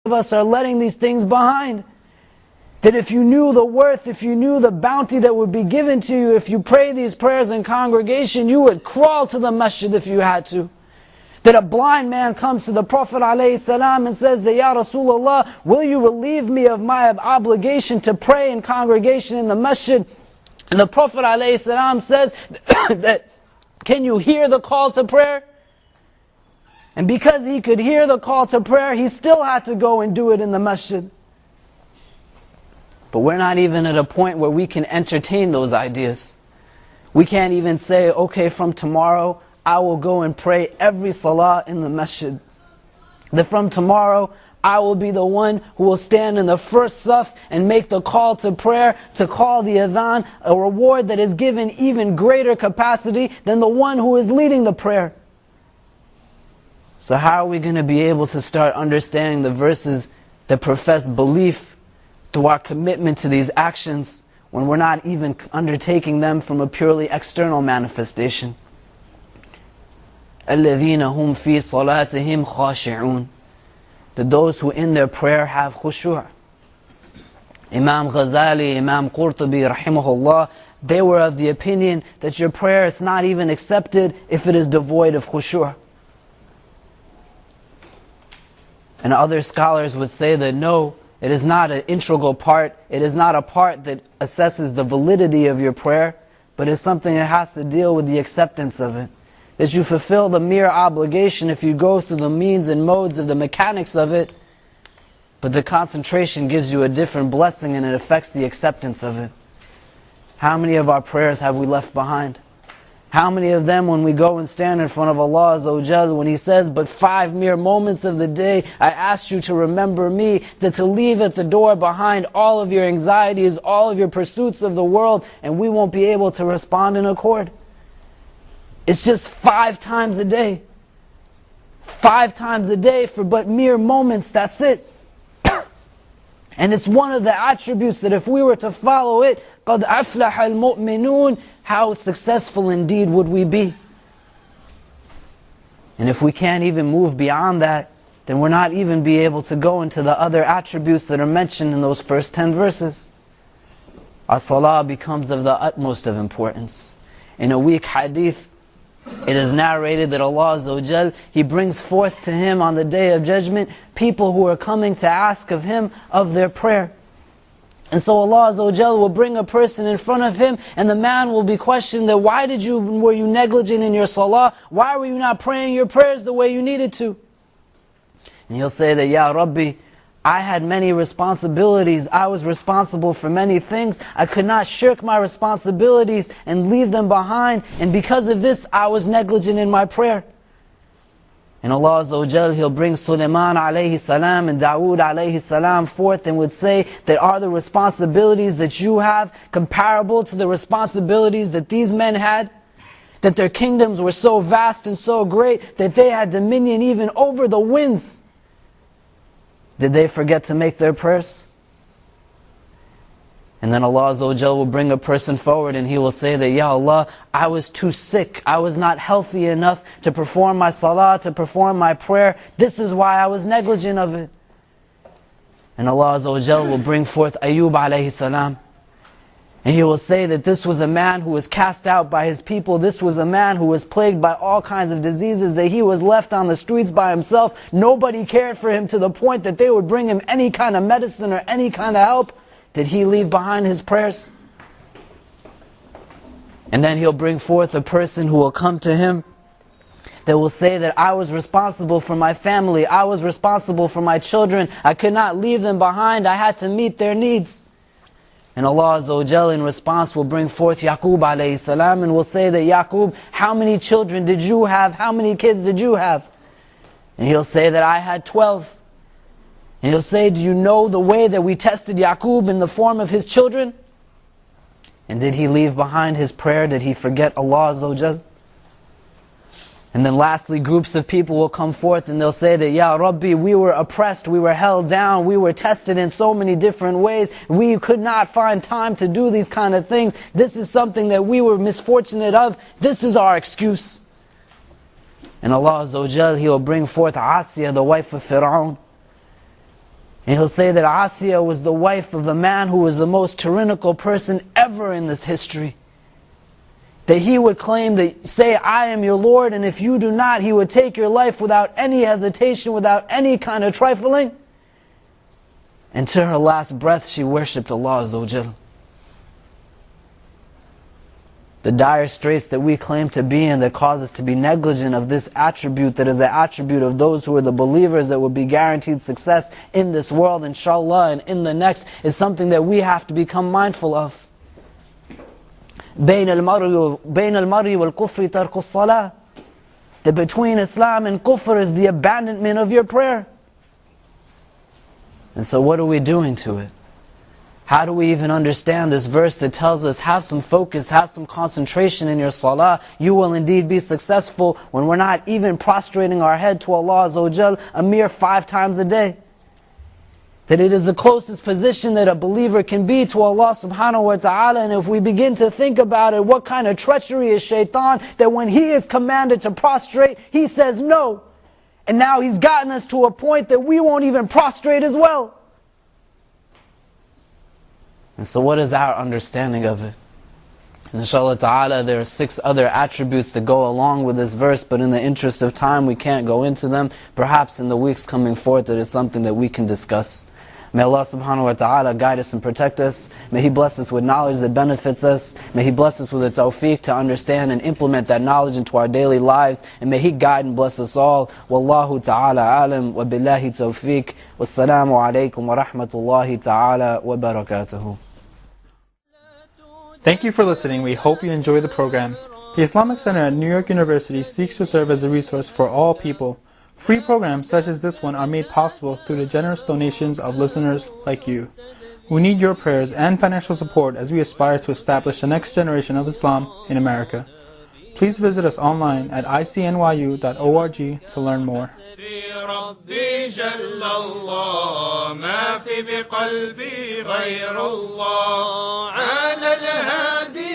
of us are letting these things behind. That if you knew the worth, if you knew the bounty that would be given to you, if you pray these prayers in congregation, you would crawl to the masjid if you had to. That a blind man comes to the Prophet ﷺ and says that, Ya Rasulullah, will you relieve me of my obligation to pray in congregation in the masjid? And the Prophet ﷺ says that, can you hear the call to prayer? And because he could hear the call to prayer, he still had to go and do it in the masjid. But we're not even at a point where we can entertain those ideas. We can't even say, okay, from tomorrow, I will go and pray every salah in the masjid. That from tomorrow, I will be the one who will stand in the first saf and make the call to prayer, to call the adhan, a reward that is given even greater capacity than the one who is leading the prayer. So how are we going to be able to start understanding the verses that profess belief through our commitment to these actions when we're not even undertaking them from a purely external manifestation? الَّذِينَ هُمْ فِي صَلَاتِهِمْ خَاشِعُونَ. That those who in their prayer have khushu'. Imam Ghazali, Imam Qurtubi, rahimahullah, they were of the opinion that your prayer is not even accepted if it is devoid of khushu'. And other scholars would say that no, it is not an integral part, it is not a part that assesses the validity of your prayer, but it's something that has to deal with the acceptance of it. That you fulfill the mere obligation if you go through the means and modes of the mechanics of it, but the concentration gives you a different blessing and it affects the acceptance of it. How many of our prayers have we left behind? How many of them, when we go and stand in front of Allah Azza wa Jal, when He says, but 5 mere moments of the day, I ask you to remember me, that to leave at the door behind all of your anxieties, all of your pursuits of the world, and we won't be able to respond in accord. It's just 5 times a day. 5 times a day for but mere moments, that's it. And it's one of the attributes that if we were to follow it, قَدْ أَفْلَحَ الْمُؤْمِنُونَ, how successful indeed would we be? And if we can't even move beyond that, then we're not even be able to go into the other attributes that are mentioned in those first 10 verses. Our salah becomes of the utmost of importance. In a weak hadith, it is narrated that Allah Azza wa Jal, He brings forth to Him on the Day of Judgment people who are coming to ask of Him of their prayer. And so Allah Azza wa Jal will bring a person in front of Him, and the man will be questioned that why were you negligent in your salah? Why were you not praying your prayers the way you needed to? And he'll say that, Ya Rabbi, I had many responsibilities. I was responsible for many things. I could not shirk my responsibilities and leave them behind. And because of this, I was negligent in my prayer. And Allah Azza wa Jal, He'll bring Sulaiman alayhi salam and Dawood alayhi salam forth and would say that are the responsibilities that you have comparable to the responsibilities that these men had? That their kingdoms were so vast and so great that they had dominion even over the winds. Did they forget to make their prayers? And then Allah Azza wa Jal will bring a person forward and he will say that, Ya Allah, I was too sick. I was not healthy enough to perform my salah, to perform my prayer. This is why I was negligent of it. And Allah Azza wa Jal will bring forth Ayub alayhi salam. And He will say that this was a man who was cast out by his people. This was a man who was plagued by all kinds of diseases, that he was left on the streets by himself. Nobody cared for him to the point that they would bring him any kind of medicine or any kind of help. Did he leave behind his prayers? And then He'll bring forth a person who will come to him that will say that I was responsible for my family. I was responsible for my children. I could not leave them behind. I had to meet their needs. And Allah Azza wa Jal in response will bring forth Yaqub alayhi salam and will say that, Yaqub, how many children did you have? How many kids did you have? And he'll say that I had 12. And he'll say, do you know the way that we tested Yaqub in the form of his children? And did he leave behind his prayer? Did he forget Allah Azza wa Jal? And then lastly, groups of people will come forth and they'll say that, Ya Rabbi, we were oppressed, we were held down, we were tested in so many different ways. We could not find time to do these kind of things. This is something that we were misfortunate of. This is our excuse. And Allah Azza wa Jal, He will bring forth Asiyah, the wife of Fir'aun. And he'll say that Asiya was the wife of the man who was the most tyrannical person ever in this history. That he would claim that, say, I am your Lord, and if you do not, he would take your life without any hesitation, without any kind of trifling. And to her last breath, she worshipped Allah Azza wa Jal. The dire straits that we claim to be in that cause us to be negligent of this attribute that is an attribute of those who are the believers that will be guaranteed success in this world, inshallah, and in the next, is something that we have to become mindful of. بين المرء والكفر ترك الصلاة. That between Islam and kufr is the abandonment of your prayer. And so what are we doing to it? How do we even understand this verse that tells us, have some focus, have some concentration in your salah, you will indeed be successful, when we're not even prostrating our head to Allah Azza wa Jal a mere 5 times a day? That it is the closest position that a believer can be to Allah subhanahu wa ta'ala, and if we begin to think about it, what kind of treachery is shaitan, that when he is commanded to prostrate, he says no. And now he's gotten us to a point that we won't even prostrate as well. And so what is our understanding of it? And inshallah ta'ala, there are 6 other attributes that go along with this verse, but in the interest of time we can't go into them. Perhaps in the weeks coming forth it is something that we can discuss. May Allah subhanahu wa ta'ala guide us and protect us. May He bless us with knowledge that benefits us. May He bless us with the tawfiq to understand and implement that knowledge into our daily lives. And may He guide and bless us all. Wallahu ta'ala alam wa billahi tawfiq. Wassalamu alaikum wa rahmatullahi ta'ala wa barakatuhu. Thank you for listening. We hope you enjoy the program. The Islamic Center at New York University seeks to serve as a resource for all people. Free programs such as this one are made possible through the generous donations of listeners like you. We need your prayers and financial support as we aspire to establish the next generation of Islam in America. Please visit us online at ICNYU.org to learn more. ربي جل الله ما في بقلبي غير الله على الهادي